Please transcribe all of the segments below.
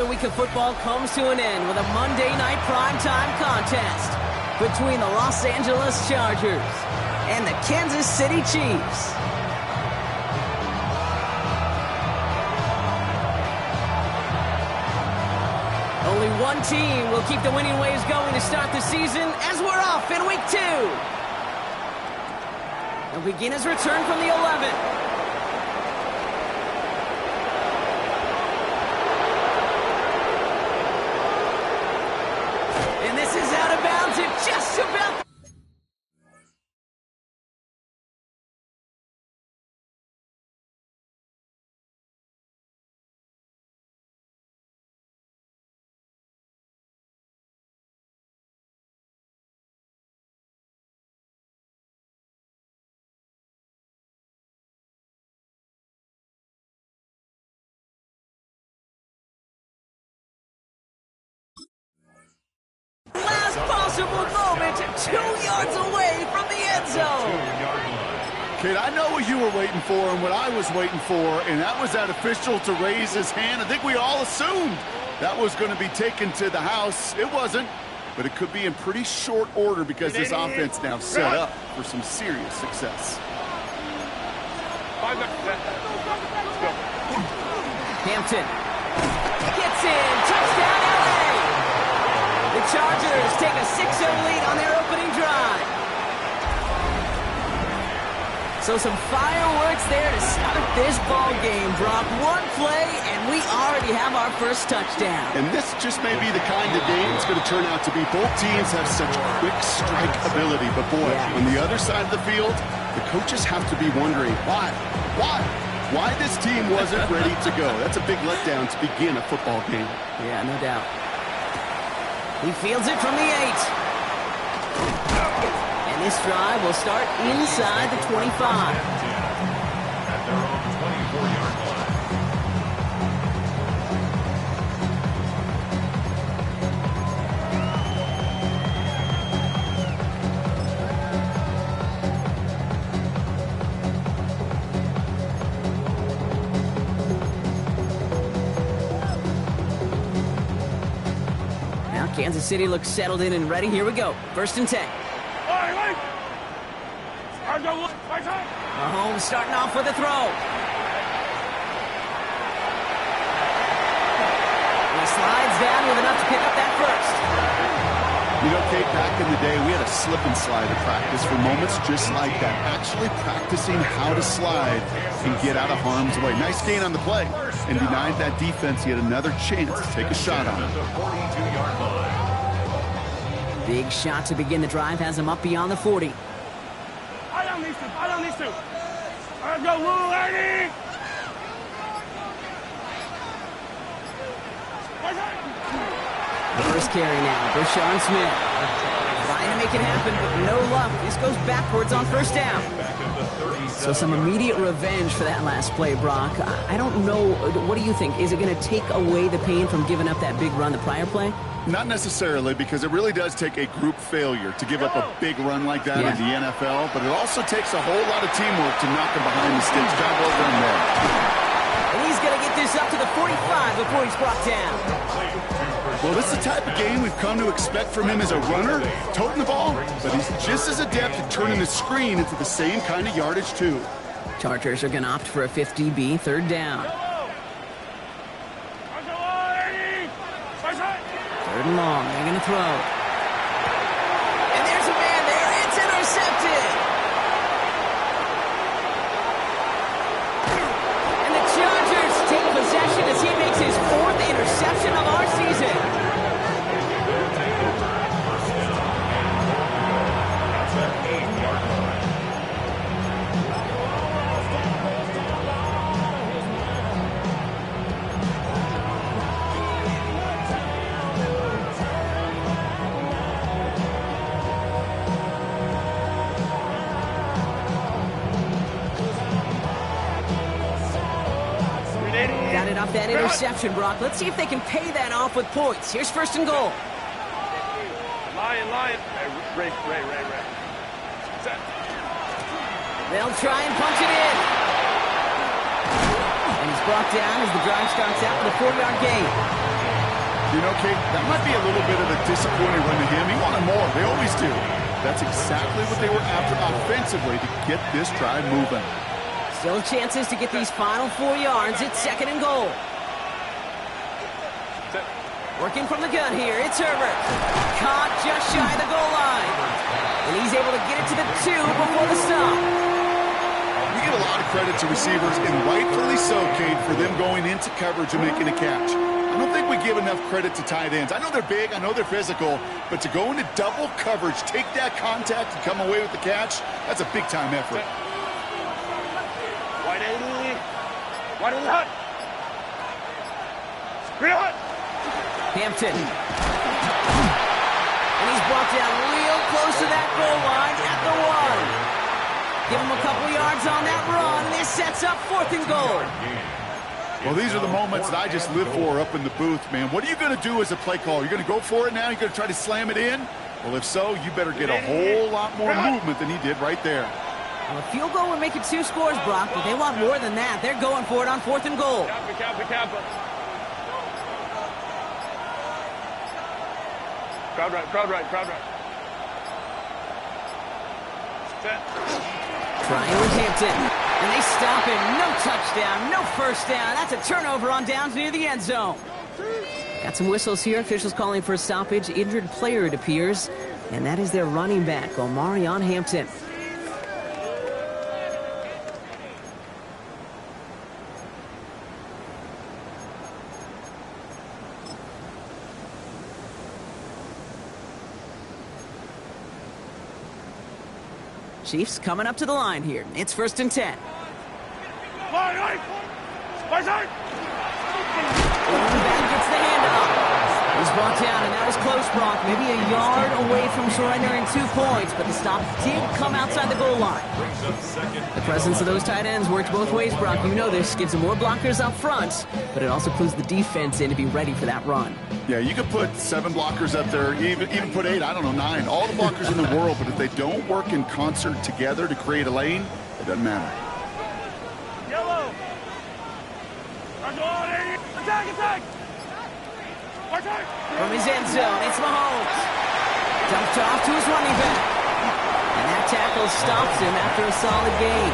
The week of football comes to an end with a Monday night primetime contest between the Los Angeles Chargers and the Kansas City Chiefs. Only one team will keep the winning waves going to start the season as we're off in week 2. He'll begin his return from the 11. And this is out of bounds at just about... Last possible moment, 2 yards away from the end zone. Kid, I know what you were waiting for and what I was waiting for, and that was that official to raise his hand. I think we all assumed that was going to be taken to the house. It wasn't, but it could be in pretty short order because this offense now set up for some serious success. Hampton gets in, touchdown LA. The Chargers take a 6-0 lead on their opening drive. So some fireworks there to start this ball game, Brock. One play, and we already have our first touchdown. And this just may be the kind of game it's going to turn out to be. Both teams have such quick strike ability, but boy, on the other side of the field, the coaches have to be wondering, why this team wasn't ready to go. That's a big letdown to begin a football game. Yeah, no doubt. He fields it from the 8. And this drive will start inside the 25. At their own 24-yard line. Now Kansas City looks settled in and ready. Here we go. 1st and 10. Mahomes starting off with a throw. He slides down with enough to pick up that first. You know, Kate, back in the day, we had a slip and slide at practice for moments just like that. Actually practicing how to slide and get out of harm's way. Nice gain on the play. And denied that defense yet another chance to take a shot on it. Big shot to begin the drive has him up beyond the 40. I don't need to. Let's go, little lady! The first carry now, Brashard Smith. Trying to make it happen, but no luck. This goes backwards on 1st down. So some immediate revenge for that last play, Brock. I don't know. What do you think? Is it going to take away the pain from giving up that big run the prior play? Not necessarily, because it really does take a group failure to give up a big run like that in the NFL, but it also takes a whole lot of teamwork to knock him behind the sticks. Job well done there. And he's going to get this up to the 45 before he's brought down. Well, this is the type of game we've come to expect from him as a runner, toting the ball, but he's just as adept at turning the screen into the same kind of yardage, too. Chargers are going to opt for a 5th DB, 3rd down. 3rd and long, they're going to throw. And there's a man there, it's intercepted! And the Chargers take possession as he makes his 4th interception of our season. Got it off that interception, Brock. Let's see if they can pay that off with points. Here's 1st and goal. Lion. Ray. They'll try and punch it in. And he's brought down as the drive starts out with a 4-yard gain. You know, Kate, that might be a little bit of a disappointing run to him. He wanted more. They always do. That's exactly what they were after offensively to get this drive moving. Still chances to get these final 4 yards. It's 2nd and goal. Working from the gun here. It's Herbert. Caught just shy of the goal line. And he's able to get it to the 2 before the stop. We give a lot of credit to receivers, and rightfully so, Kate, for them going into coverage and making a catch. I don't think we give enough credit to tight ends. I know they're big, I know they're physical, but to go into double coverage, take that contact, and come away with the catch, that's a big-time effort. Wide 80. Wide in the hut. Real hut. Hampton. And he's brought down real close to that goal line at the 1. Give him a couple yards on that run, and this sets up 4th and goal. Well, these are the moments that I just live for up in the booth, man. What are you going to do as a play caller? You're going to go for it now? You're going to try to slam it in? Well, if so, you better get a whole lot more movement than he did right there. Well, a field goal would make it 2 scores, Brock, but they want more than that. They're going for it on 4th and goal. Kappa. Crowd right. Set. Trying with Hampton. And they stop him. No touchdown, no first down. That's a turnover on downs near the end zone. Got some whistles here. Officials calling for a stoppage. Injured player, it appears. And that is their running back, Omarion Hampton. Chiefs coming up to the line here. It's 1st and 10. Line. Back gets the handoff. He's brought down, and that was close, Brock. Maybe a yard away from surrendering 2 points, but the stop did come outside the goal line. The presence of those tight ends works both ways, Brock. You know this. Gives them more blockers up front, but it also clues the defense in to be ready for that run. Yeah, you could put 7 blockers up there, even put 8, I don't know, 9. All the blockers in the world, but if they don't work in concert together to create a lane, it doesn't matter. Yellow. Attack. From his end zone, it's Mahomes. Dumped off to his running back. And that tackle stops him after a solid gain.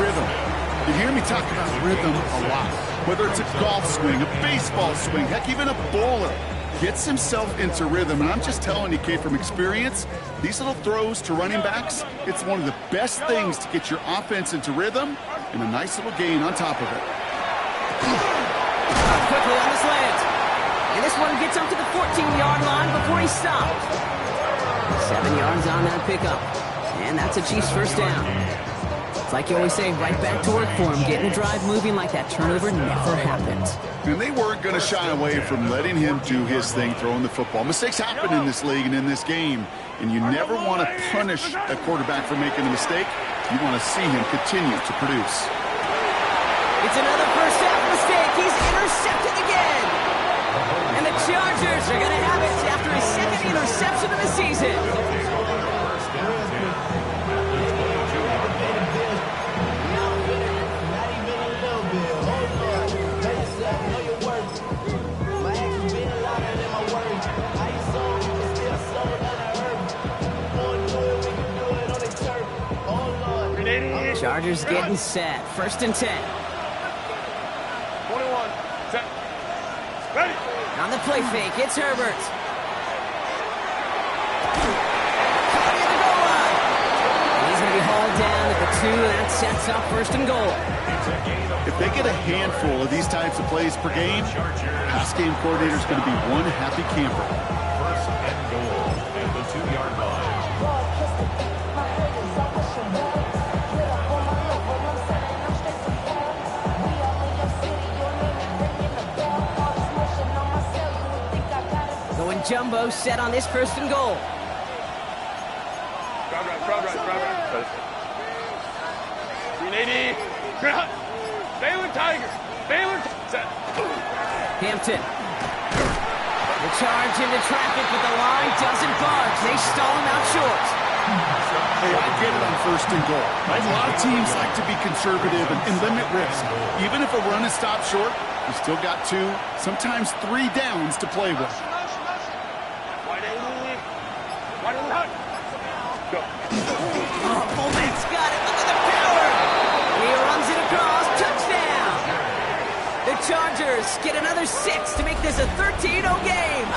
Rhythm. You hear me talk about rhythm a lot. Whether it's a golf swing, a baseball swing, heck, even a bowler gets himself into rhythm. And I'm just telling you, Kate, from experience, these little throws to running backs, it's one of the best things to get your offense into rhythm and a nice little gain on top of it. Quickly on the slant. And this one gets up to the 14-yard line before he stopped. 7 yards on that pickup. And that's a Chiefs first down. It's like you always say, right back to work for him. Getting the drive moving like that turnover never happened. And they weren't going to shy away from letting him do his thing, throwing the football. Mistakes happen in this league and in this game. And you never want to punish a quarterback for making a mistake. You want to see him continue to produce. It's another first half mistake. He's intercepted again. And the Chargers are going to have it after his 2nd interception of the season. Chargers getting set. 1st and 10. 21. Set. Ready. On the play fake, it's Herbert. Caught at the goal line. And he's going to be hauled down at the 2, and that sets up 1st and goal. If they get a handful of these types of plays per game, pass game coordinator is going to be one happy camper. 1st and goal at the 2-yard line. Jumbo set on this 1st and goal. Crowd right. 380. Crowd. Baylor Tiger. Set. Hampton. The charge into traffic, but the line doesn't budge. They stall him out short. Hey, I get it on 1st and goal. Right? A lot of teams like to be conservative and limit risk. Even if a run is stopped short, you still got 2, sometimes 3 downs to play with. Oh, fullback's got it. Look at the power. He runs it across. Touchdown. The Chargers get another 6 to make this a 13-0 game.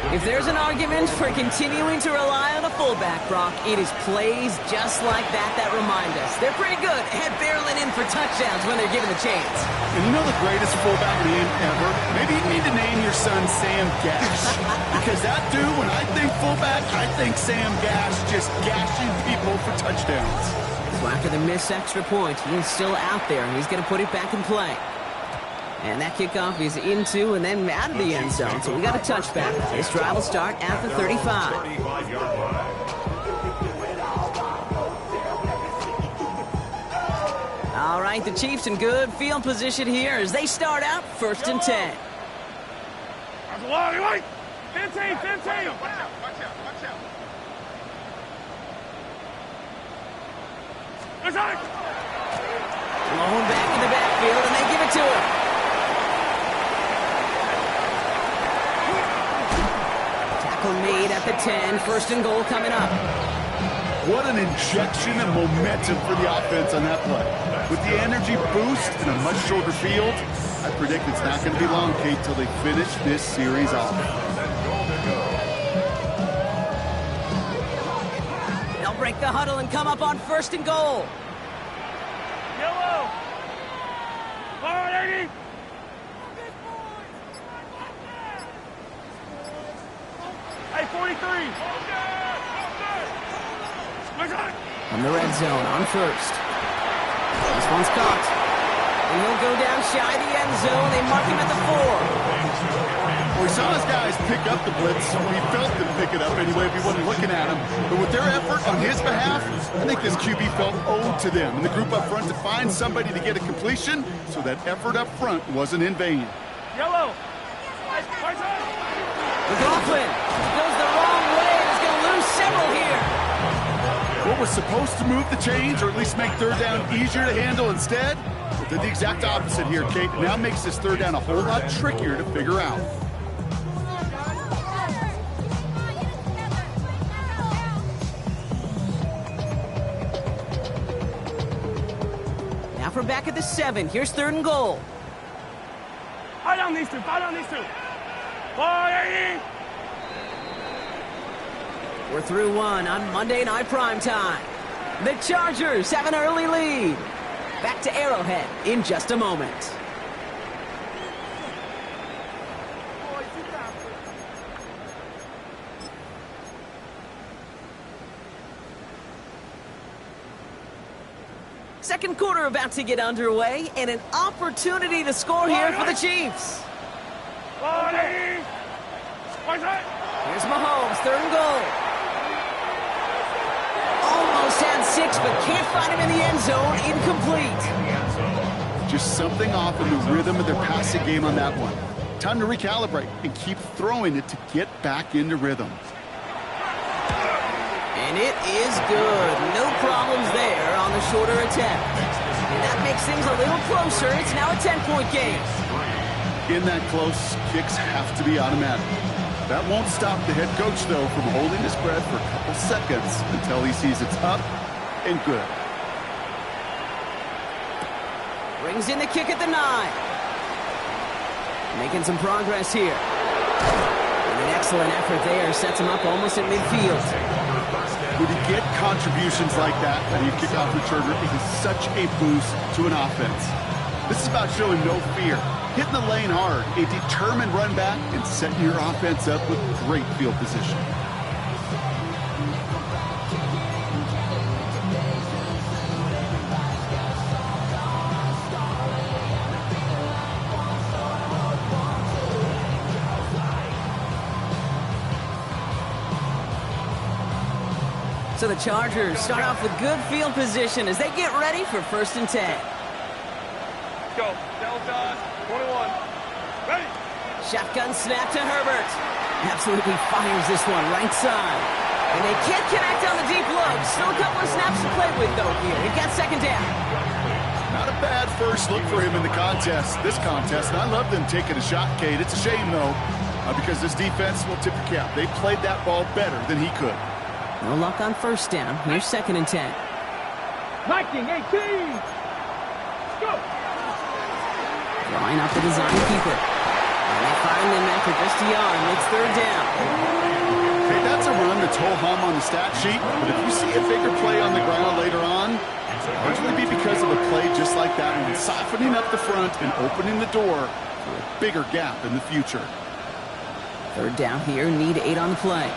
If there's an argument for continuing to rely on a fullback, Brock, it is plays just like that remind us. They're pretty good at barreling in for touchdowns when they're given the chance. And you know the greatest fullback name ever? Maybe you need to name your son Sam Gash. Because that dude, when I think fullback, I think Sam Gash just gashing people for touchdowns. So after the missed extra point, he is still out there, and he's going to put it back in play. And that kickoff is into and then out of the end zone, so we got a touchback. This drive will start at the 35. All right, the Chiefs in good field position here as they start out 1st and 10. 15. Watch out. Blown back in the backfield, and they give it to him. Tackle made at the 10. 1st and goal coming up. What an injection of momentum for the offense on that play. With the energy boost in a much shorter field, I predict it's not going to be long, Kate, till they finish this series off. They'll break the huddle and come up on 1st and goal. Yellow. All right, 80. Hey, 43. From the red zone on 1st. This one's caught. And he'll go down shy of the end zone. They mark him at the 4. Well, we saw his guys pick up the blitz. We felt them pick it up anyway if we wasn't looking at him. But with their effort on his behalf, I think this QB felt owed to them and the group up front to find somebody to get a completion, so that effort up front wasn't in vain. Yellow. McLaughlin goes the wrong way. He's going to lose several here. What was supposed to move the chains, or at least make 3rd down easier to handle instead, did the exact opposite here, Kate. Now makes this 3rd down a whole lot trickier to figure out. Now from back at the 7. Here's 3rd and goal. Fire down these two. 480. We're through 1 on Monday Night Primetime. The Chargers have an early lead. Back to Arrowhead in just a moment. Second quarter about to get underway, and an opportunity to score here for the Chiefs. 480. Here's Mahomes, 3rd and goal. Almost had 6, but can't find him in the end zone. Incomplete. Just something off in the rhythm of their passing game on that one. Time to recalibrate and keep throwing it to get back into rhythm. And it is good. No problems there on the shorter attempt. And that makes things a little closer. It's now a 10-point game. In that close, kicks have to be automatic. That won't stop the head coach, though, from holding his breath for a couple seconds until he sees it's up and good. Brings in the kick at the 9. Making some progress here. And an excellent effort there sets him up almost at midfield. When you get contributions like that on your kickoff returner, it is such a boost to an offense. This is about showing no fear, hitting the lane hard, a determined run back, and setting your offense up with great field position. So the Chargers start off with good field position as they get ready for 1st and 10. Let's go. Delta 21. Ready. Shotgun snap to Herbert. Absolutely fires this one right side. And they can't connect on the deep look. Still a couple of snaps to play with, though, here. It gets second down. Not a bad first look for him in the contest, this contest. And I love them taking a shot, Kate. It's a shame, though, because this defense will tip your cap. They played that ball better than he could. No luck on first down. Here's 2nd and 10. Viking 18. Go. Line up the design keeper. And they find them after just a yard. It's 3rd down. Hey, that's a run that's ho-hum on the stat sheet, but if you see a bigger play on the ground later on, it'll largely be because of a play just like that one, softening up the front and opening the door for a bigger gap in the future. 3rd down here. Need 8 on the play.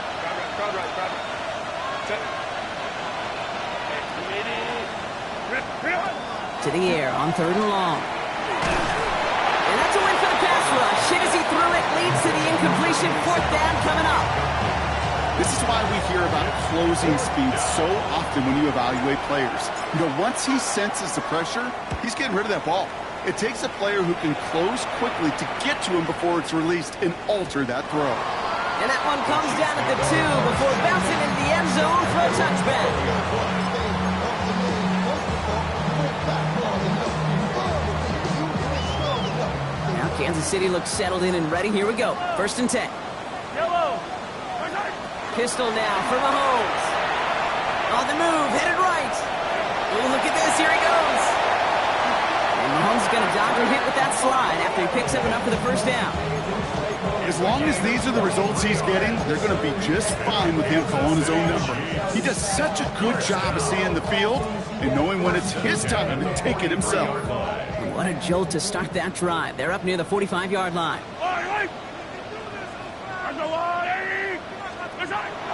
To the air on 3rd and long. And that's a win for the pass rush. Hit as he threw it, leads to the incompletion. 4th down coming up. This is why we hear about closing speed so often when you evaluate players. You know, once he senses the pressure, he's getting rid of that ball. It takes a player who can close quickly to get to him before it's released and alter that throw. And that one comes down at the 2 before bouncing into the end zone for a touchback. Now Kansas City looks settled in and ready. Here we go. 1st and 10. Yellow. Pistol now for Mahomes. On the move, headed right. Oh, look at this. Here he goes. And Mahomes is going to dodge or hit with that slide after he picks up enough for the 1st down. As long as these are the results he's getting, they're going to be just fine with him calling his own number. He does such a good job of seeing the field and knowing when it's his time to take it himself. What a jolt to start that drive. They're up near the 45-yard line.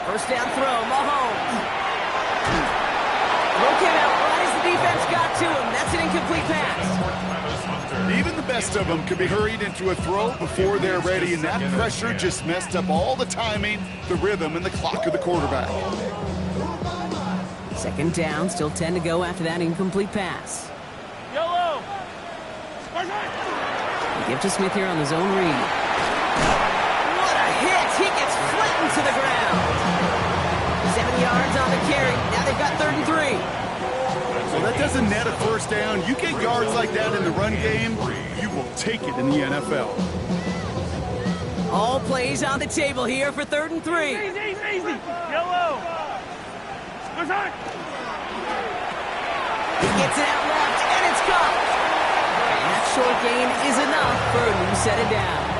1st down throw, Mahomes. Broke him out right as the defense got to him. That's an incomplete pass. Even the best of them can be hurried into a throw before they're ready, and that pressure just messed up all the timing, the rhythm, and the clock of the quarterback. 2nd down, still 10 to go after that incomplete pass. Yellow. Give to Smith here on the zone read. What a hit! He gets flattened to the ground. 7 yards on the carry. Now they've got 3rd and 3. So that doesn't net a 1st down. You get yards like that in the run game, you will take it in the NFL. All plays on the table here for 3rd and 3. Easy. Yellow. He gets it out left, and it's caught. And that short gain is enough for a new set of downs.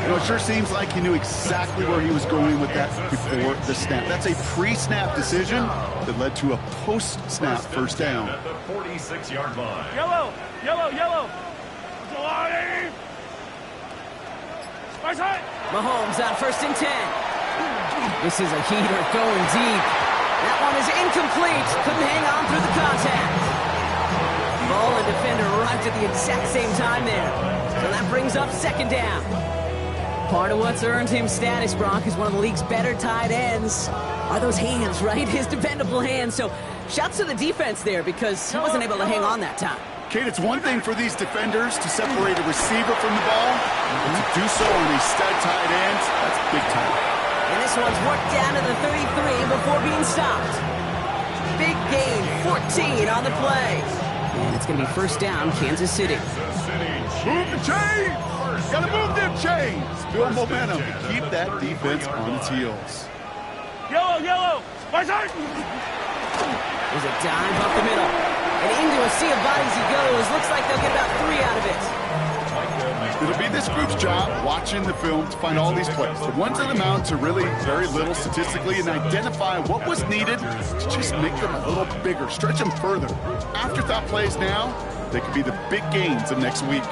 You know, it sure seems like he knew exactly where he was going with that before the snap. That's a pre-snap decision that led to a post-snap 1st down. At the 46-yard line. Yellow. Mahomes on 1st and 10. This is a heater going deep. That one is incomplete. Couldn't hang on through the contact. Ball and defender arrived at the exact same time there. So that brings up 2nd down. Part of what's earned him status, Brock, is one of the league's better tight ends. Are those hands, right? His dependable hands. So shouts to the defense there because he wasn't able to hang on that time. Kate, it's one thing for these defenders to separate a receiver from the ball, and to do so on a stud tight end, that's big time. And this one's worked down to the 33 before being stopped. Big gain, 14 on the play. And it's going to be 1st down, Kansas City. Move the chains! Gotta move them chains! Build momentum to keep that defense on its heels. Yellow. There's a dive up the middle. And into a sea of bodies he goes. Looks like they'll get about 3 out of it. It'll be this group's job watching the film to find all these plays. The ones that amount to really very little statistically and identify what was needed to just make them a little bigger, stretch them further. Afterthought plays now, they could be the big gains of next week.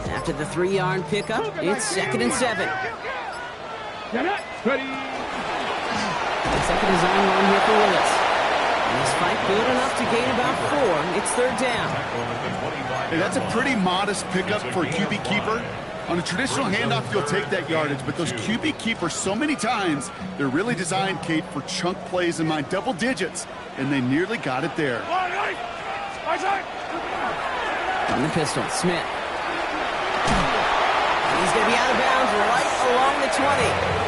After the 3-yard pickup, it's 2nd and 7. Ready. Second is on one here for Willis. And this fight good enough to gain about 4. It's 3rd down. Hey, that's a pretty modest pickup for a QB keeper. On a traditional handoff, you'll take that yardage, but those QB keepers so many times, they're really designed, Kate, for chunk plays in my double digits, and they nearly got it there. On the pistol, Smith. He's going to be out of bounds right along the 20.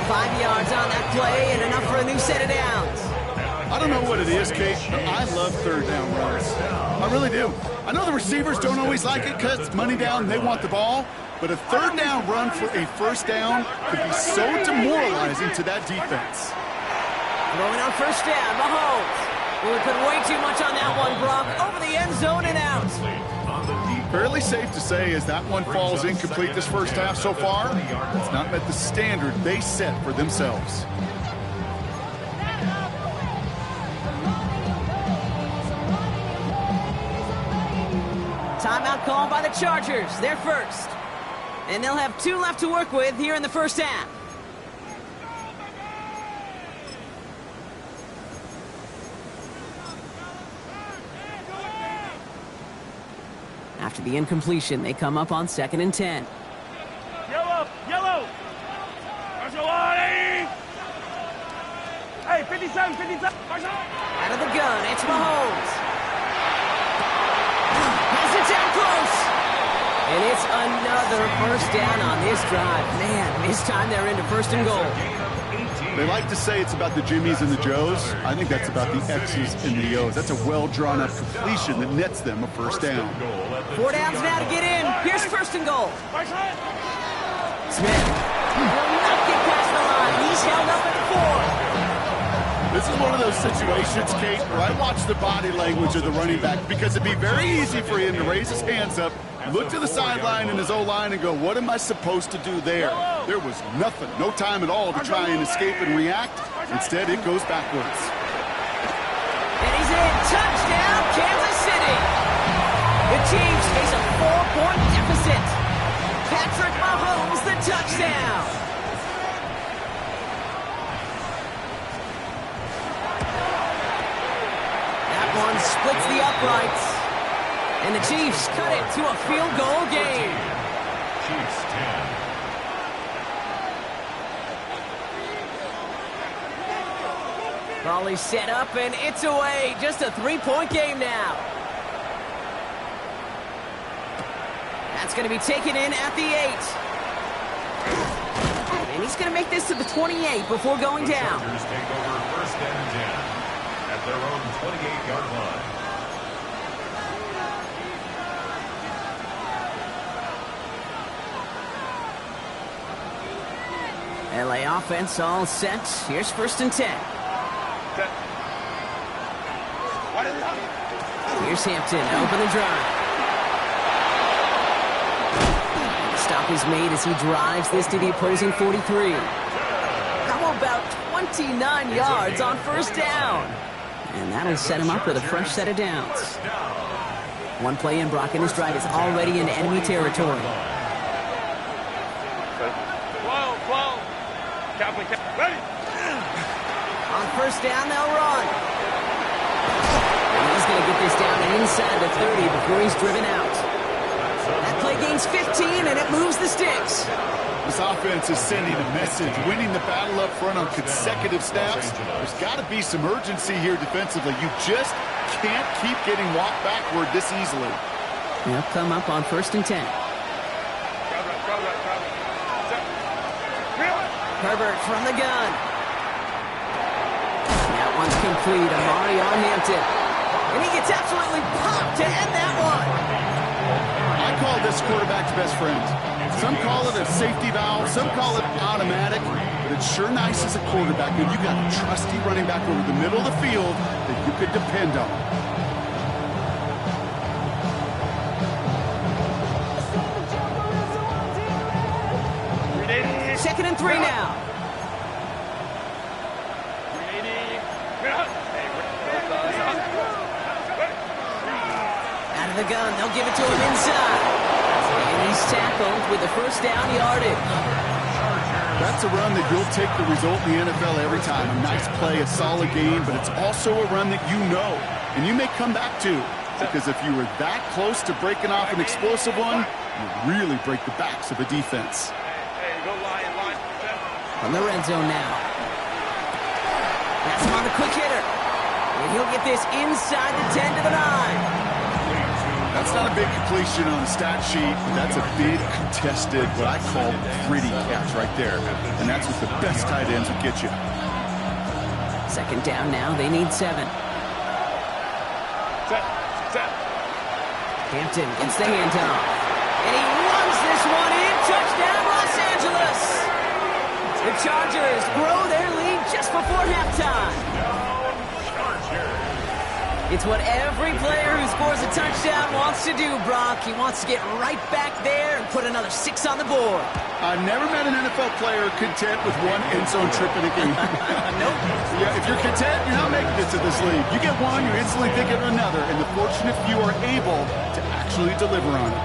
5 yards on that play and enough for a new set of downs. I don't know what it is, Kate, but I love third down runs. I really do. I know the receivers don't always like it because it's money down, they want the ball, but a third down run for a first down could be so demoralizing to that defense. Throwing on first down, Mahomes. Well, we put way too much on that one, Brock. Over the end zone and out. Fairly safe to say as that one falls incomplete this first half so far, it's not met the standard they set for themselves. Timeout called by the Chargers. They're first. And they'll have 2 left to work with here in the first half. After the incompletion, they come up on 2nd and 10. Yellow, yellow. Hey, 57, 57. Out of the gun, it's Mahomes. Has it down close. And it's another first down on this drive. Man, this time they're into 1st and goal. They like to say it's about the Jimmies and the Joes. I think that's about the X's and the O's. That's a well-drawn-up completion that nets them a first down. 4 downs now to get in. Here's 1st and goal. Smith will not get past the line. He's held up at 4. This is one of those situations, Kate, where I watch the body language of the running back because it'd be very easy for him to raise his hands up, look to the sideline in his O-line and go, what am I supposed to do there? There was nothing, no time at all to try and escape and react. Instead, it goes backwards. And he's in. Touchdown, Kansas City. The Chiefs face a 4-point deficit. Patrick Mahomes, the touchdown. That one splits the uprights. And the Chiefs cut it to a field goal game. Chiefs 10. Volley set up, and it's away. Just a 3-point game now. That's going to be taken in at the 8. And he's going to make this to the 28 before going down. Chargers take over 1st and 10 at their own 28-yard line. LA offense all set. Here's 1st and 10. Here's Hampton to open the drive. The stop is made as he drives this to the opposing 43. How about 29 yards on 1st down? And that'll set him up with a fresh set of downs. One play in, Brock, and his drive is already in enemy territory. 12. Ready. On 1st down, they'll run. And he's going to get this down inside the 30 before he's driven out. That play gains 15, and it moves the sticks. This offense is sending a message, winning the battle up front on consecutive snaps. There's got to be some urgency here defensively. You just can't keep getting walked backward this easily. They'll come up on 1st and 10. Herbert from the gun. That one's complete. Amari on Hampton. And he gets absolutely popped to end that one. I call this quarterback's best friend. Some call it a safety valve, some call it automatic, but it's sure nice as a quarterback when you got a trusty running back over the middle of the field that you could depend on. 2nd and 3 now. Out of the gun, they'll give it to him inside. And he's tackled with the 1st down yardage. That's a run that you'll take the result in the NFL every time. A nice play, a solid game, but it's also a run that you know, and you may come back to. Because if you were that close to breaking off an explosive one, will really break the backs of a defense. Hey, go line. From the red zone now. That's him on the quick hitter. And he'll get this inside the 10 to the 9. That's not a big completion on the stat sheet. That's a big contested, what I call gritty catch right there. And that's what the best tight ends will get you. Second down now. They need 7. Set. Hampton gets the handoff. And he runs this one in. Touchdown, Los Angeles. The Chargers grow their lead just before halftime. It's what every player who scores a touchdown wants to do, Brock. He wants to get right back there and put another 6 on the board. I've never met an NFL player content with one end zone trip in a game. Nope. Yeah, if you're content, you're not making it to this league. You get one, you're instantly thinking of another, and the fortunate few are able to actually deliver on it.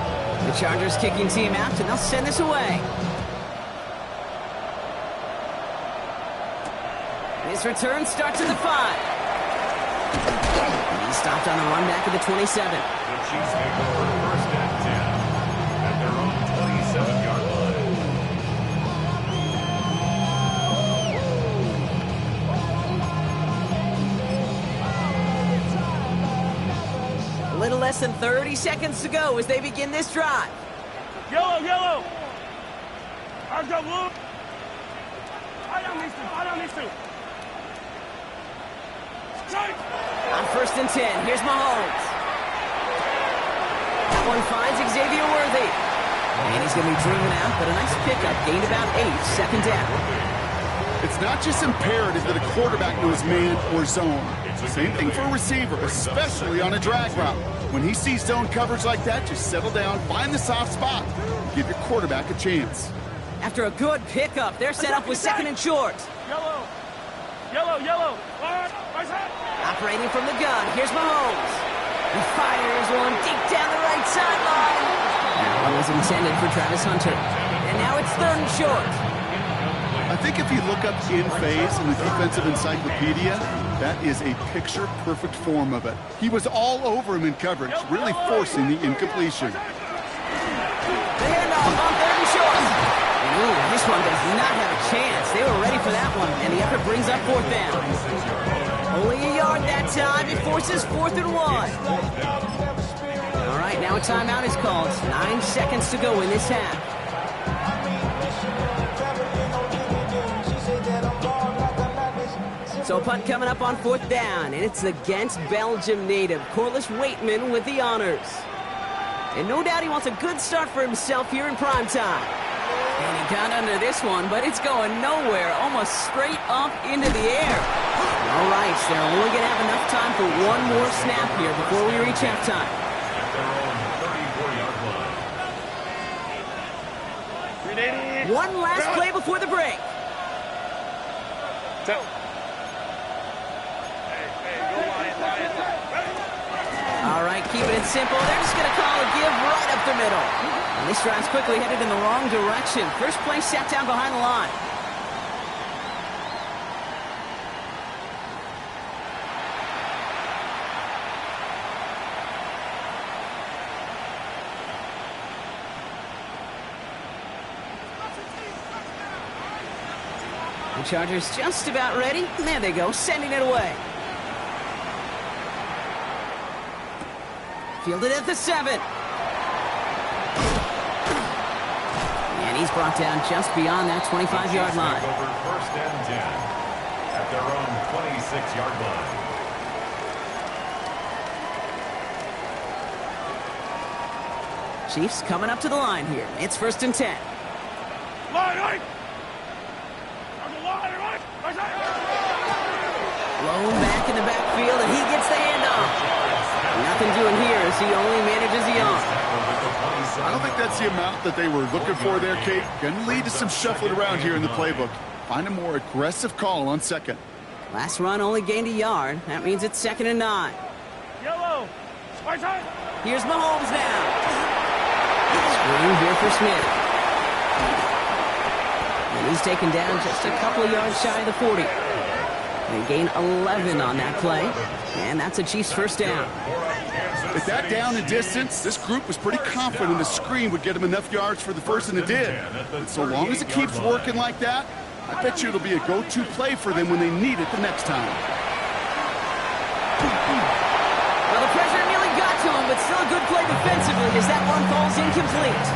The Chargers kicking team out, and they'll send this away. His return starts at the 5. He stopped on the run back at the 27. The Chiefs take over first and 10 at their own 27-yard line. A little less than 30 seconds to go as they begin this drive. Yellow. I got blue. I don't need to. On first and 10, here's Mahomes. That one finds Xavier Worthy. And he's going to be driven out, but a nice pickup. Gained about 8, second down. It's not just imperative that a quarterback knows man or zone. Same thing for a receiver, especially on a drag route. When he sees zone coverage like that, just settle down, find the soft spot, and give your quarterback a chance. After a good pickup, they're set up with second and short. Yellow. Right side. Operating from the gun, here's Mahomes. He fires one deep down the right sideline. That one was intended for Travis Hunter. And now it's third and short. I think if you look up in phase in the defensive encyclopedia, that is a picture-perfect form of it. He was all over him in coverage, really forcing the incompletion. The handoff on third and short. Ooh, this one does not have a chance. They were ready for that one, and the effort brings up fourth down. Only a yard that time. It forces 4th and 1. All right, now a timeout is called. 9 seconds to go in this half. So a punt coming up on 4th down, and it's against Belgium native Corliss Waitman with the honors. And no doubt he wants a good start for himself here in prime time. And he got under this one, but it's going nowhere, almost straight up into the air. All right, so they're only going to have enough time for one more snap here before we reach halftime. At their own 34-yard line. One last play before the break. All right, keeping it simple. They're just going to call a give right up the middle. And this drive's quickly headed in the wrong direction. First play sat down behind the line. The Chargers just about ready. And there they go, sending it away. Fielded at the 7. And he's brought down just beyond that 25-yard line. Over first and 10 at their own 26-yard line. Chiefs coming up to the line here. It's first and 10. Blown back in the backfield, and he gets the handoff. Nothing doing here as he only manages the arm. I don't think that's the amount that they were looking for there, Kate. Going to lead to some shuffling around here in the playbook. Find a more aggressive call on second. Last run only gained a yard. That means it's 2nd and 9. Yellow. Right side. Here's Mahomes now. Screen here for Smith. And he's taken down just a couple of yards shy of the 40. They gain 11 on that play, and that's a Chiefs first down. At that down and distance, this group was pretty confident the screen would get them enough yards for the first, and it did. And so long as it keeps working like that, I bet you it'll be a go-to play for them when they need it the next time. Well, the pressure nearly got to him, but still a good play defensively as that one falls incomplete.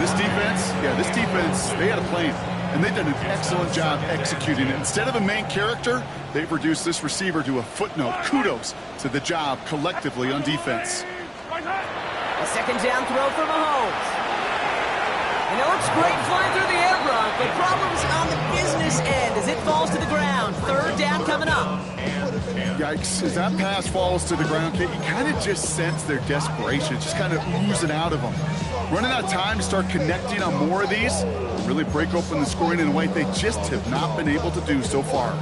This defense, they had a plan, and they've done an excellent job executing it. Instead of a main character, they've reduced this receiver to a footnote. Kudos to the job collectively on defense. A second down throw for Mahomes. And it looks great flying through the air, Brock, but problems on the business end as it falls to the ground. Third down coming up. Yikes, as that pass falls to the ground, Kate, you kind of just sense their desperation. It's just kind of oozing out of them. Running out of time to start connecting on more of these, really break open the scoring in a way they just have not been able to do so far.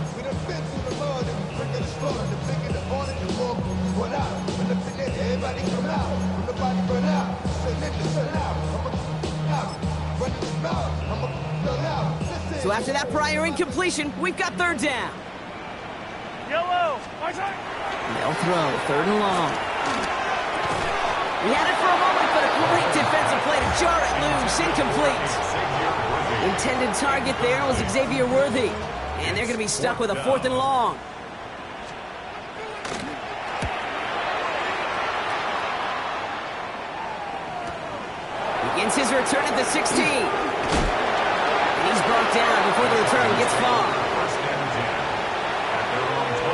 So after that prior incompletion, we've got third down. Yellow. Right side. They'll throw, third and long. He had it for a moment, but a great defensive play to jar it loose, incomplete. Intended target there was Xavier Worthy, and they're going to be stuck with a fourth and long. Begins his return at the 16. And he's brought down before the return gets far. First and 10 at their own 24-yard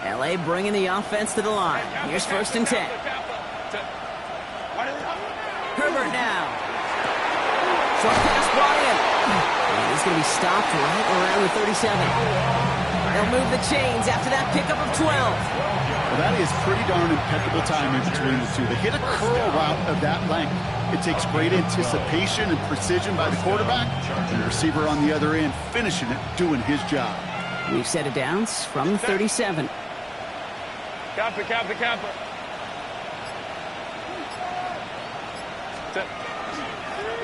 line. LA bringing the offense to the line. Here's first and 10. Herbert now. Short pass brought in. And he's going to be stopped right around the 37. They'll move the chains after that pickup of 12. Well, that is pretty darn impeccable timing between the two. They hit a curl route of that length. It takes great anticipation and precision by the quarterback, and the receiver on the other end finishing it, doing his job. We've set it downs from the 37. Copy.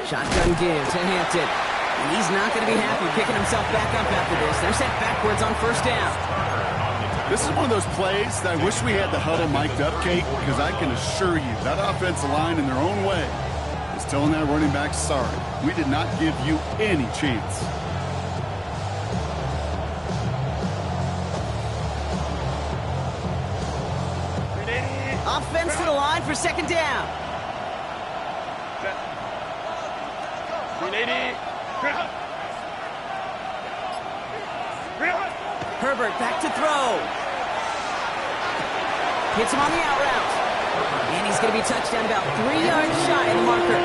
Shotgun give to Hampton. And he's not going to be happy picking himself back up after this. They're set backwards on first down. This is one of those plays that I wish we had the huddle mic'd up, Kate, because I can assure you that offensive line in their own way is telling that running back, sorry, we did not give you any chance. Offense to the line for second down. 380. Herbert back to throw. Hits him on the out route. And he's going to be touched down about 3 yards shy of the marker.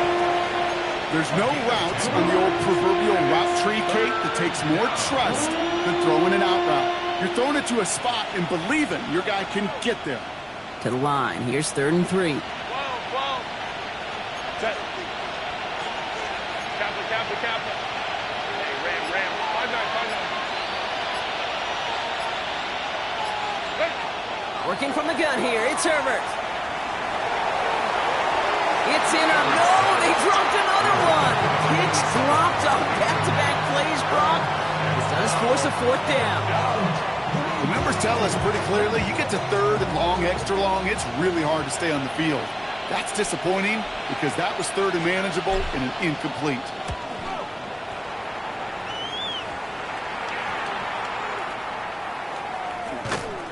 There's no routes on the old proverbial route tree, Kate, that takes more trust than throwing an out route. You're throwing it to a spot and believing your guy can get there. To the line. Here's 3rd and 3. 12. Set. Kappa. Hey, ram. 5-9. Working from the gun here. It's Herbert. It's in or no, they dropped another one. Pitch dropped on back-to-back plays, Brock. This does force a fourth down. The numbers tell us pretty clearly, you get to 3rd and long, extra long, it's really hard to stay on the field. That's disappointing because that was 3rd and manageable and an incomplete.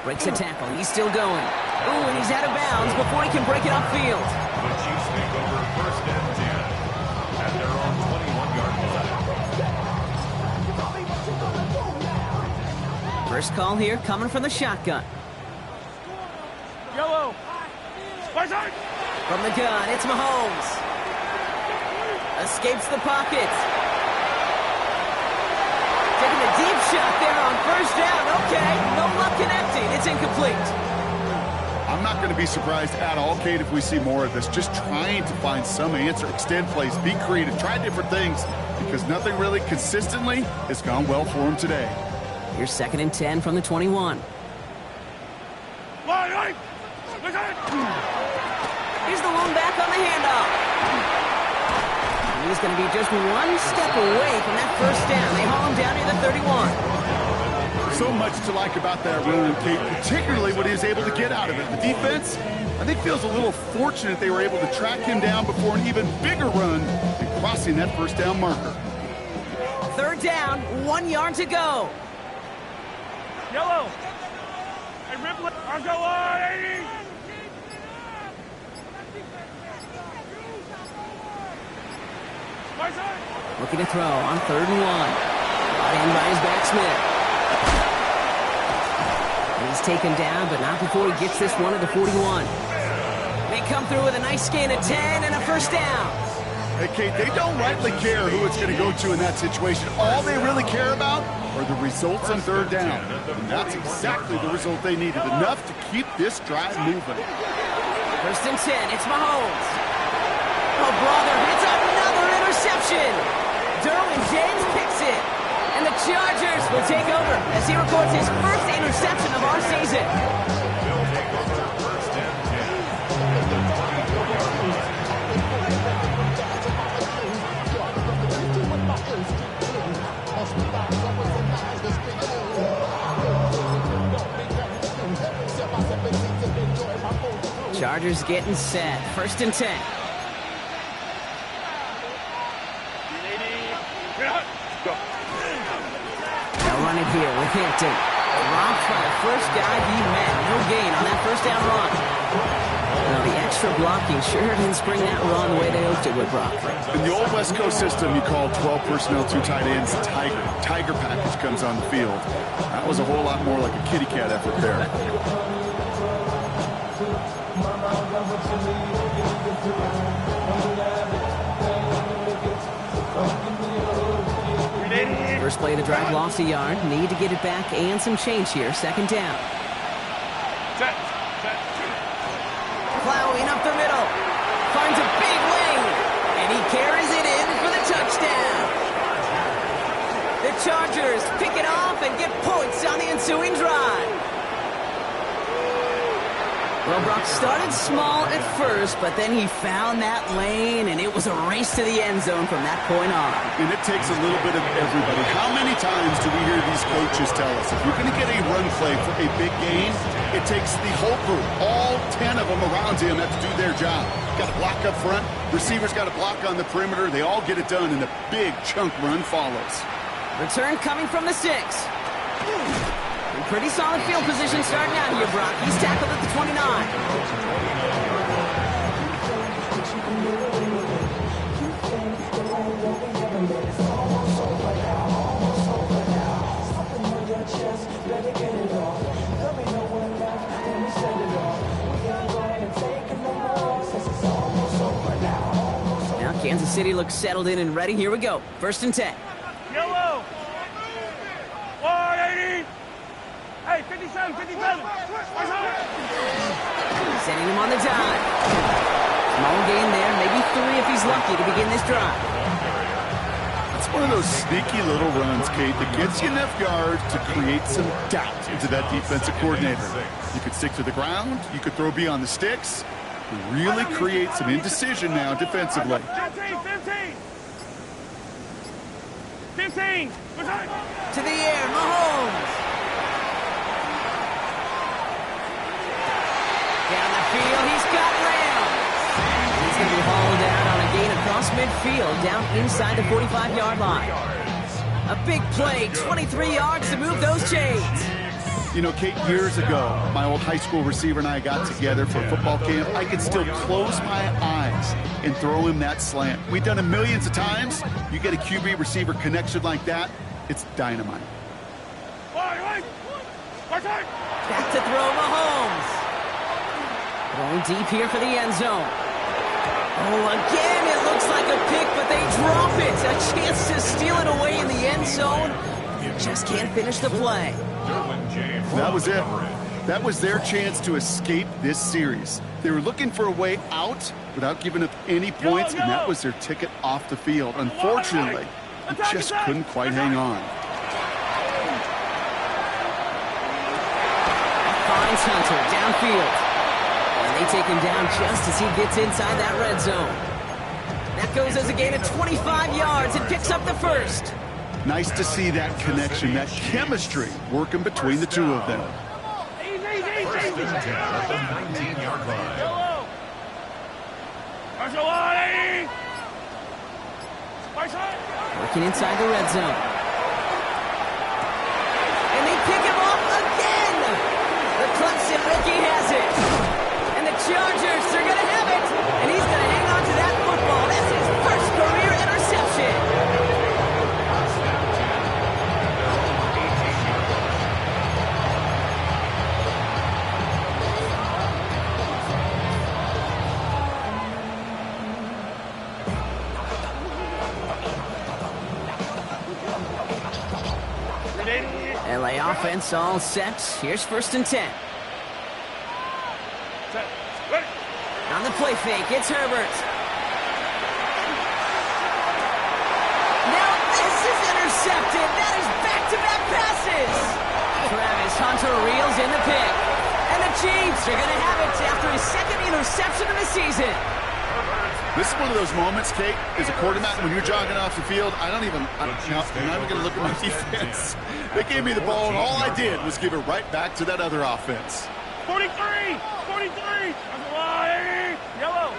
Breaks a tackle. He's still going. Ooh, and he's out of bounds before he can break it upfield. The Chiefs take over first and 10 at their own 21-yard line. First call here coming from the shotgun. Yellow. Right side. From the gun, it's Mahomes. Escapes the pocket. Taking a deep shot there on first down. Okay, no luck connecting. It's incomplete. I'm not going to be surprised at all, Kate, if we see more of this. Just trying to find some answer, extend plays, be creative, try different things, because nothing really consistently has gone well for him today. Here's 2nd and 10 from the 21. Here's the lone back on the handoff. He's going to be just one step away from that first down. They haul him down near the 31. So much to like about that run, Kate, particularly what he was able to get out of it. The defense, I think, feels a little fortunate they were able to track him down before an even bigger run and crossing that first down marker. 3rd down, 1 yard to go. Yellow. Hey, Ripley. I'll go on, 80. Looking to throw on 3rd and 1. Brought in by his back Smith. He's taken down, but not before he gets this one at the 41. They come through with a nice gain of 10 and a first down. Hey, Kate, they don't rightly care who it's going to go to in that situation. All they really care about are the results on 3rd down. And that's exactly the result they needed, enough to keep this drive moving. 1st and 10, it's Mahomes. Oh, brother, it's another interception. Derwin James picks it. And the Chargers will take over as he records his first interception of our season. They'll take over 1st and 10. Chargers getting set. 1st and 10. They'll run it here with Hampton. Dropped by the first guy he met. No gain on that first down run. Now the extra blocking sure didn't spring that run the way they hoped it would, Brock. In the old West Coast system, you call 12 personnel, 2 tight ends, Tiger. Tiger package comes on the field. That was a whole lot more like a kitty cat effort there. First play of the drive lost a yard. Need to get it back and some change here. 2nd down. Plowing up the middle. Finds a big lane. And he carries it in for the touchdown. The Chargers pick it off and get points on the ensuing drive. Well, Brock started small at first, but then he found that lane, and it was a race to the end zone from that point on. And it takes a little bit of everybody. How many times do we hear these coaches tell us, if you're going to get a run play for a big gain, it takes the whole group, all 10 of them around him have to do their job. Got to block up front, receivers got to block on the perimeter, they all get it done, and a big chunk run follows. Return coming from the 6. Pretty solid field position starting out here, Brock. He's tackled at the 29. Now Kansas City looks settled in and ready. Here we go. 1st and 10. Yellow. 180. Hey, 57, 57. Sending him on the dime. Small gain there, maybe 3 if he's lucky to begin this drive. It's one of those sneaky little runs, Kate, that gets you enough yards to create some doubt into that defensive coordinator. You could stick to the ground, you could throw beyond the sticks, really create some indecision now defensively. 15. 15. To the air, Mahomes. Down the field, he's got Ram. He's going to be hauled down on a gain across midfield, down inside the 45-yard line. A big play, 23 yards to move those chains. You know, Kate, years ago, my old high school receiver and I got together for a football camp. I could still close my eyes and throw him that slant. We've done it millions of times. You get a QB receiver connection like that, it's dynamite. Back to throw Mahomes. Going deep here for the end zone. Oh, again, it looks like a pick, but they drop it. A chance to steal it away in the end zone. Just can't finish the play. That was it. That was their chance to escape this series. They were looking for a way out without giving up any points, and that was their ticket off the field. Unfortunately, He just couldn't quite hang on. Finds Hunter downfield. And they take him down just as he gets inside that red zone. That goes as a gain of 25 yards and picks up the first. Nice to see that connection, that chemistry working between the two of them. First and 10 at the 19-yard line. Yellow. Working inside the red zone. And they pick him off again. The Clemson rookie has it. And the Chargers are going to have it. And he's going to hang on to that football. That's his first career interception. LA offense all set. Here's first and 10. On the play fake, it's Herbert. Now this is intercepted. That is back-to-back passes. Travis Hunter reels in the pick. And the Chiefs are going to have it after his second interception of the season. This is one of those moments, Kate, as a quarterback, when you're jogging off the field, I'm not even going to look at my defense. They gave me the ball, and all I did was give it right back to that other offense. 43! 43! Yellow!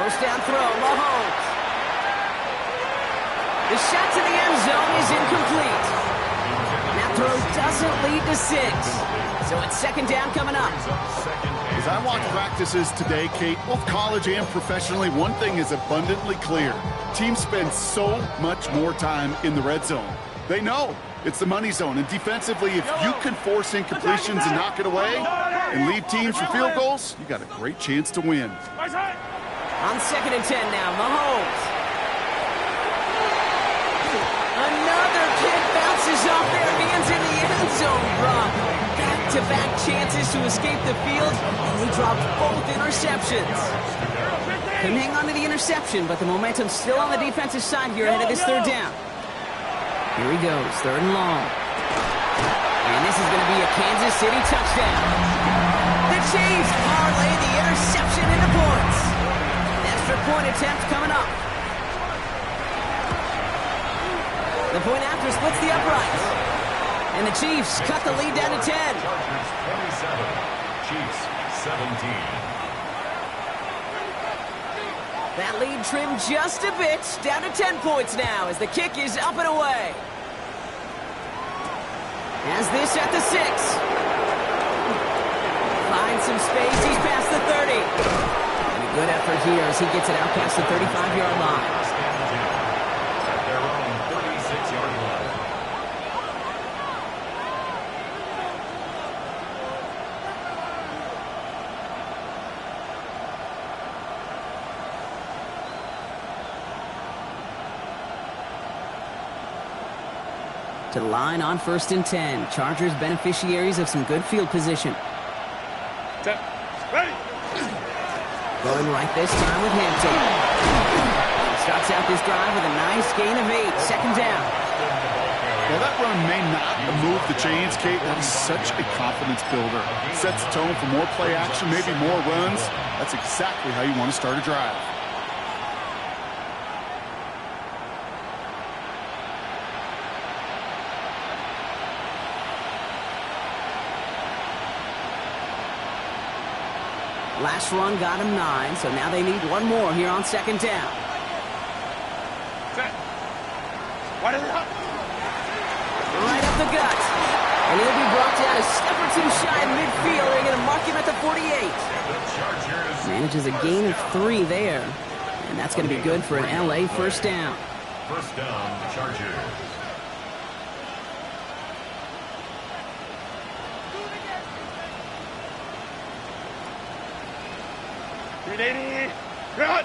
First down throw, Mahomes. The shot to the end zone is incomplete. That throw doesn't lead to 6. So it's second down coming up. As I watch practices today, Kate, both college and professionally, one thing is abundantly clear. Teams spend so much more time in the red zone. They know it's the money zone. And defensively, if you can force incompletions and knock it away and leave teams for field goals, you got a great chance to win. On second and 10 now, Mahomes. Another kick bounces off their hands in the end zone, Brock. Back-to-back chances to escape the field, and he dropped both interceptions. Couldn't hang on to the interception, but the momentum's still on the defensive side here ahead of this third down. Here he goes, third and long. And this is going to be a Kansas City touchdown. The Chiefs parlay the interception into points. Extra point attempt coming up. The point after splits the uprights. And the Chiefs cut the lead down to 10. Chargers 27, Chiefs 17. That lead trimmed just a bit, down to 10 points now as the kick is up and away. As this at the 6. Finds some space, he's past the 30. And a good effort here as he gets it out past the 35-yard line. At their own 36-yard line. To the line on first and 10. Chargers beneficiaries of some good field position. Ready! Going right this time with Hampton. Starts out this drive with a nice gain of 8. Second down. Well, that run may not move the chains, Kate. That is such a confidence builder. Sets the tone for more play action, maybe more runs. That's exactly how you want to start a drive. Last run got him 9, so now they need one more here on second down. Set. What is it? Right up the gut. And he'll be brought down a step or two shy of midfield. They're going to mark him at the 48. Manages a gain of 3 there. And that's going to be good for an LA first down. First down, the Chargers. Ready? Run!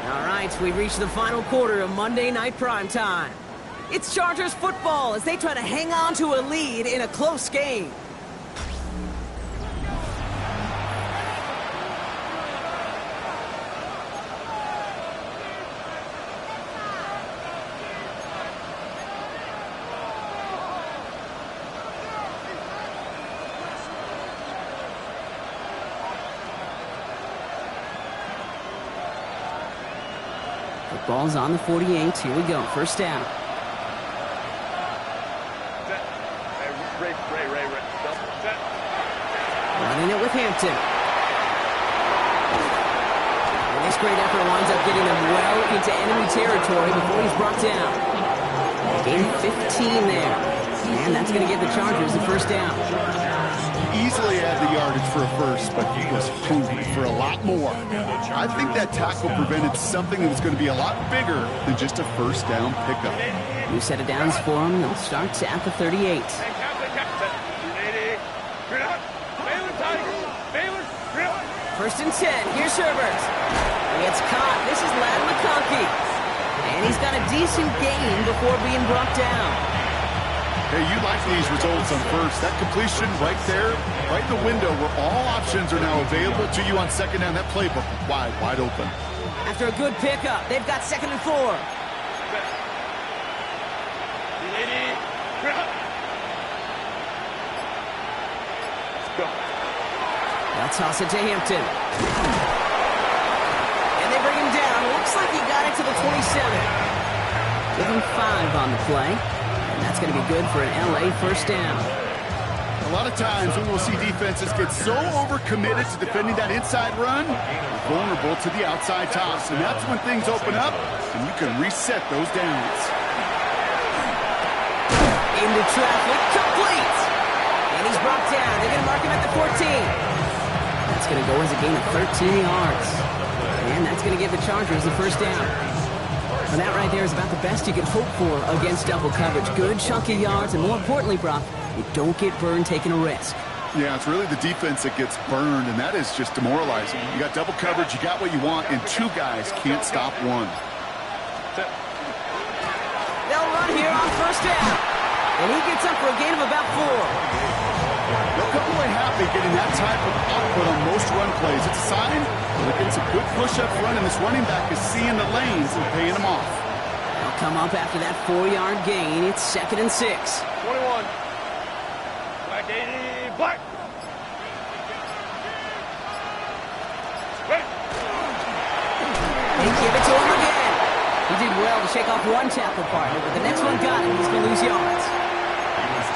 All right, we've reached the final quarter of Monday Night Primetime. It's Chargers football as they try to hang on to a lead in a close game. Ball's on the 48. Here we go. First down. Set. Hey, Ray. Set. Running it with Hampton. And this great effort winds up getting them well into enemy territory before he's brought down. Gain 15 there. And that's going to give the Chargers the first down. Easily had the yardage for a first, but he was hungry for a lot more. I think that tackle prevented something that was going to be a lot bigger than just a first down pickup. New set of downs for him. They'll start at the 38. Hey, Captain. 380. Straight out. Baylor, Tiger. Baylor, straight out. First and 10. Here's Herbert. He gets caught. This is Lad McConkey. And he's got a decent gain before being brought down. Hey, you like these results on first. That completion right there, right in the window where all options are now available to you on second down. That playbook wide open. After a good pickup, they've got 2nd and 4. 380. Straight out. Let's go. They'll toss it to Hampton. And they bring him down. Looks like he got it to the 27. Give him 5 on the play. And that's going to be good for an LA first down. A lot of times when we'll see defenses get so overcommitted to defending that inside run, they're vulnerable to the outside toss. And that's when things open up and you can reset those downs. Into traffic, complete! And he's brought down. They're going to mark him at the 14. That's going to go as a gain of 13 yards. And that's going to give the Chargers the first down. And that right there is about the best you can hope for against double coverage. Good chunky yards, and more importantly, Brock, you don't get burned taking a risk. Yeah, it's really the defense that gets burned, and that is just demoralizing. You got double coverage, you got what you want, and 2 guys can't stop one. They'll run here on first down. And he gets up for a gain of about 4. They'll come away happy getting that type of output on most run plays. It's a sign that they're getting some good push up front, and this running back is seeing the lanes and paying them off. They'll come up after that 4-yard gain. It's 2nd and 6. 21. Black 80. Black. Ready. They give it to him again. He did well to shake off one tackle partner, but the next one got him. He's going to lose yards.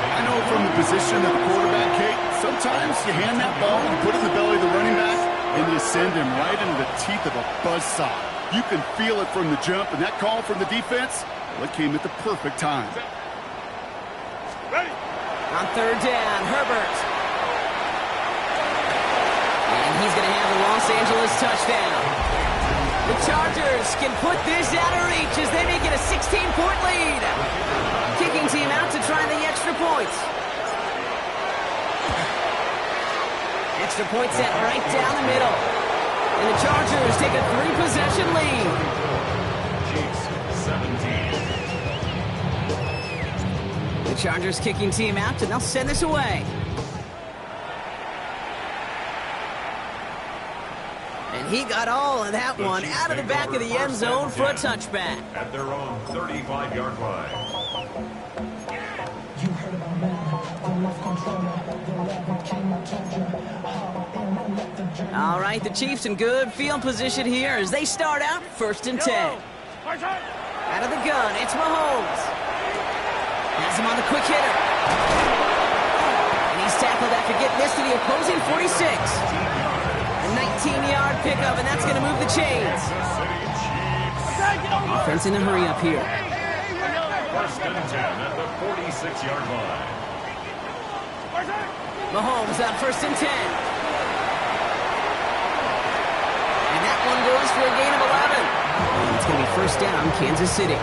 I know from the position of the quarterback, Kate, sometimes you hand that ball, you put it in the belly of the running back, and you send him right into the teeth of a buzzsaw. You can feel it from the jump, and that call from the defense, well, it came at the perfect time. Ready. On third down, Herbert. And he's going to have the Los Angeles touchdown. The Chargers can put this out of reach as they make it a 16-point lead. Kicking team out to try the extra points. Extra point set right down the middle. And the Chargers take a 3-possession lead. Chiefs 17. The Chargers kicking team out, and they'll send this away. And he got all of that one out of the back of the end zone for a touchback. At their own 35-yard line. All right, the Chiefs in good field position here as they start out 1st and 10. Out of the gun, it's Mahomes. Has him on the quick hitter. And he's tackled after getting this to the opposing 46. A 19-yard pickup, and that's going to move the chains. Offense in a hurry up here. 1st and 10 at the 46-yard line. Mahomes on 1st and 10. And that one goes for a gain of 11. And it's going to be 1st down, Kansas City.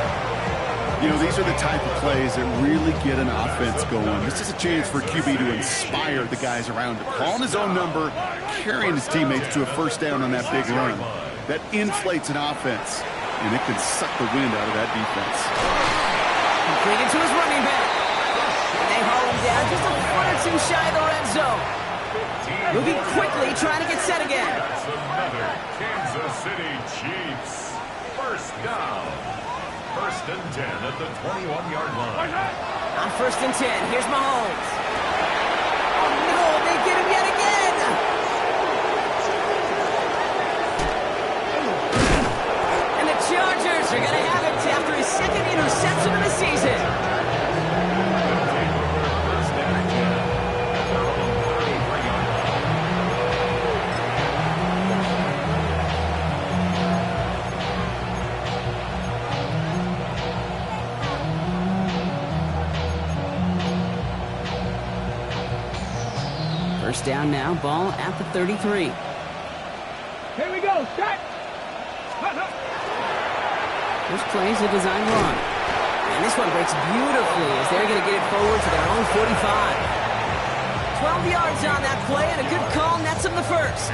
You know, these are the type of plays that really get an offense going. This is a chance for QB to inspire the guys around him. Calling his own number, carrying his teammates to a 1st down on that big run. That inflates an offense, and it can suck the wind out of that defense. Completed to his running back. And they haul him down just a foot or 2 shy of the red zone. Moving quickly, trying to get set again. That's another Kansas City Chiefs 1st down. 1st and 10 at the 21-yard line. On 1st and 10, here's Mahomes. Oh no, they get him yet again. And the Chargers are First down now, ball at the 33. Here we go. Start. This play's a design run. And this one breaks beautifully as they're going to get it forward to their own 45. 12 yards on that play, and a good call nets them the first.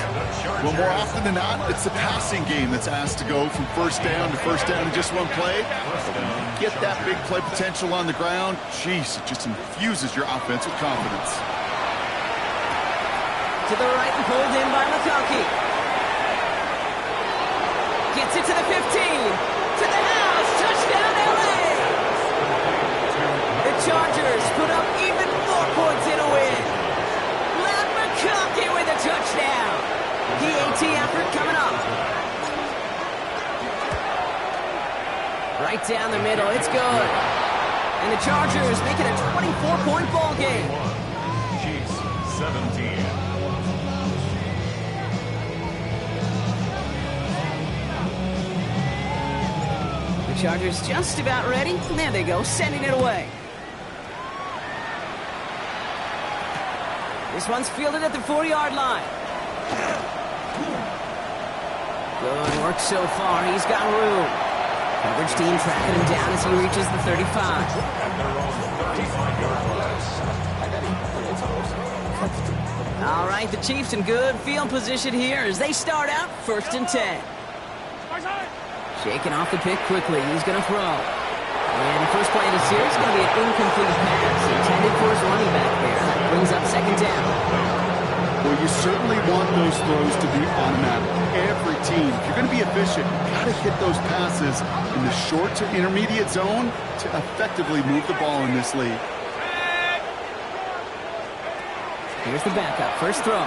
Well, more often than not, it's the passing game that's asked to go from first down in just one play. But when you get that big play potential on the ground, geez, it just infuses your offense with confidence. To the right and pulled in by McConkey. Gets it to the 15. To the house. Touchdown, L.A. The Chargers put up even more points in a win. McConkey with a touchdown. PAT effort coming up. Right down the middle. It's good. And the Chargers make it a 24-point ball game. Chiefs 17. The Chargers just about ready. There they go, sending it away. This one's fielded at the 4-yard line. Good work so far. He's got room. Coverage team tracking him down as he reaches the 35. All right, the Chiefs in good field position here as they start out 1st and 10. Shaking off the pick quickly. He's going to throw. And the first play of the series is going to be an incomplete pass intended for his running back there. That brings up 2nd down. Well, you certainly want those throws to be automatic. Every team, if you're going to be efficient, you've got to hit those passes in the short to intermediate zone to effectively move the ball in this league. Here's the backup. First throw.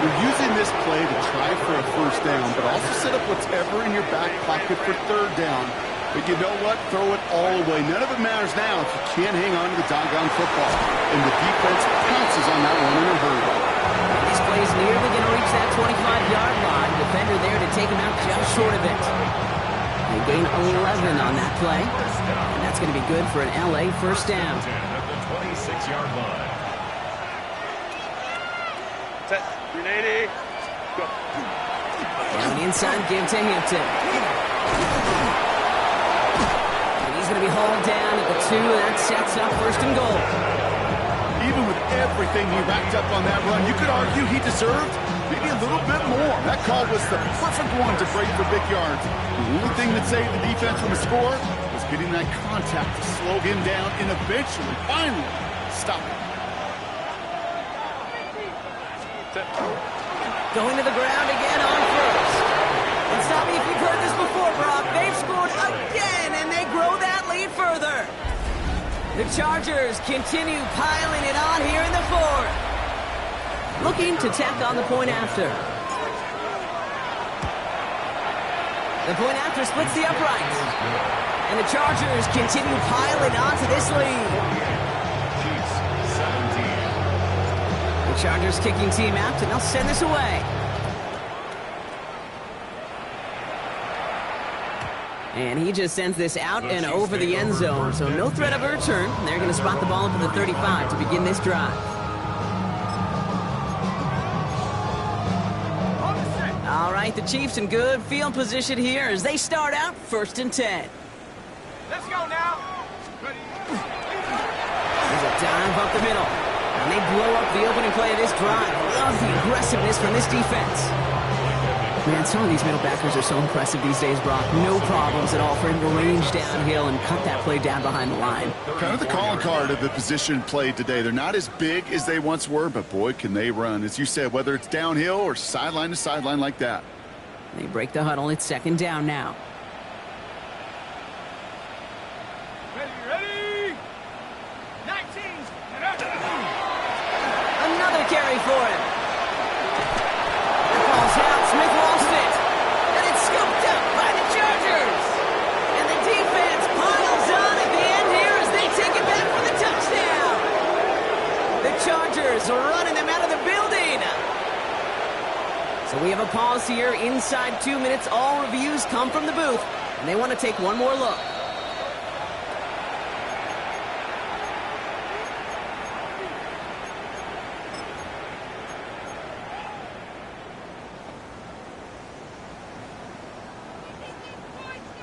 You're using this play to try for a first down, but also set up whatever in your back pocket for 3rd down. But you know what? Throw it all away. None of it matters now if you can't hang on to the doggone football. And the defense pounces on that one in a hurry. This play's nearly going to reach that 25-yard line. Defender there to take him out just short of it. They gain 11 on that play. And that's going to be good for an LA first down. At the 26-yard line. Set. 380. Go. Down inside, give to Hampton. And he's going to be hauled down at the 2. That sets up 1st and goal. Even with everything he racked up on that run, you could argue he deserved maybe a little bit more. That call was the perfect one to break for big yards. The only thing that saved the defense from a score was getting that contact to slow him down and eventually, finally, stop him. Going to the ground again on 1st. And stop me if you've heard this before, Brock. They've scored again, and they grow that lead further. The Chargers continue piling it on here in the 4th. Looking to tack on the point after. The point after splits the uprights. And the Chargers continue piling on to this lead. The Chargers kicking team out, and they'll send this away. And he just sends this out and over the end zone, so no threat of a return. They're going to spot the ball up at the 35 to begin this drive. All right, the Chiefs in good field position here as they start out 1st and 10. Let's go now. There's a dive up the middle. And they blow up the opening play of this drive. Love the aggressiveness from this defense. Man, some of these middle backers are so impressive these days, Brock. No problems at all for him to range downhill and cut that play down behind the line. Kind of the calling card of the position played today. They're not as big as they once were, but boy, can they run. As you said, whether it's downhill or sideline to sideline like that. They break the huddle. It's 2nd down now. Ready? 19. Another carry for him. The ball's out. Smith lost it. And it's scooped up by the Chargers. And the defense piles on at the end here as they take it back for the touchdown. The Chargers are running them out of the building. So we have a pause here inside 2 minutes. All reviews come from the booth. And they want to take one more look.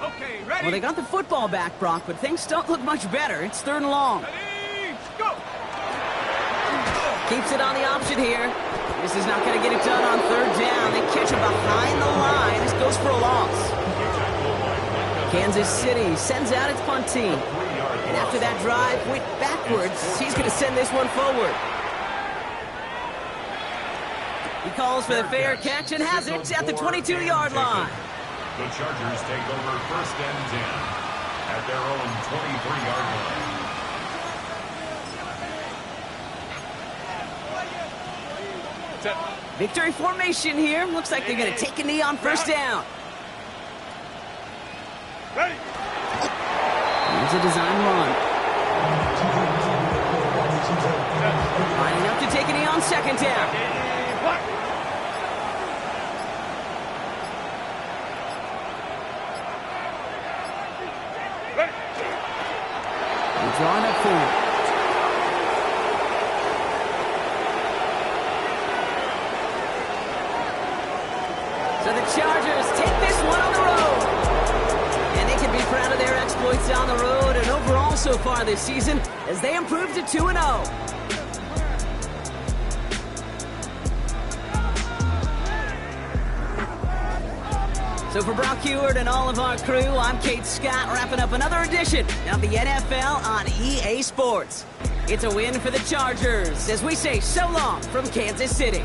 Okay, ready? Well, they got the football back, Brock, but things don't look much better. It's 3rd and long. Ready, go! Keeps it on the option here. This is not going to get it done on 3rd down. They catch him behind the line. This goes for a loss. Kansas City sends out its punt team. And after that drive went backwards, he's going to send this one forward. He calls for the fair catch and has it at the 22-yard line. The Chargers take over 1st and 10 at their own 23-yard line. Victory formation here. Looks like they're going to take a knee on 1st down. Ready? Here's a design run. Lining up to take a knee on 2nd down. What? Ready? They're drawing up for it. So the Chargers take this one on the road. And they can be proud of their exploits on the road and overall so far this season as they improve to 2-0. So for Brock Heward and all of our crew, I'm Kate Scott, wrapping up another edition of the NFL on EA Sports. It's a win for the Chargers as we say so long from Kansas City.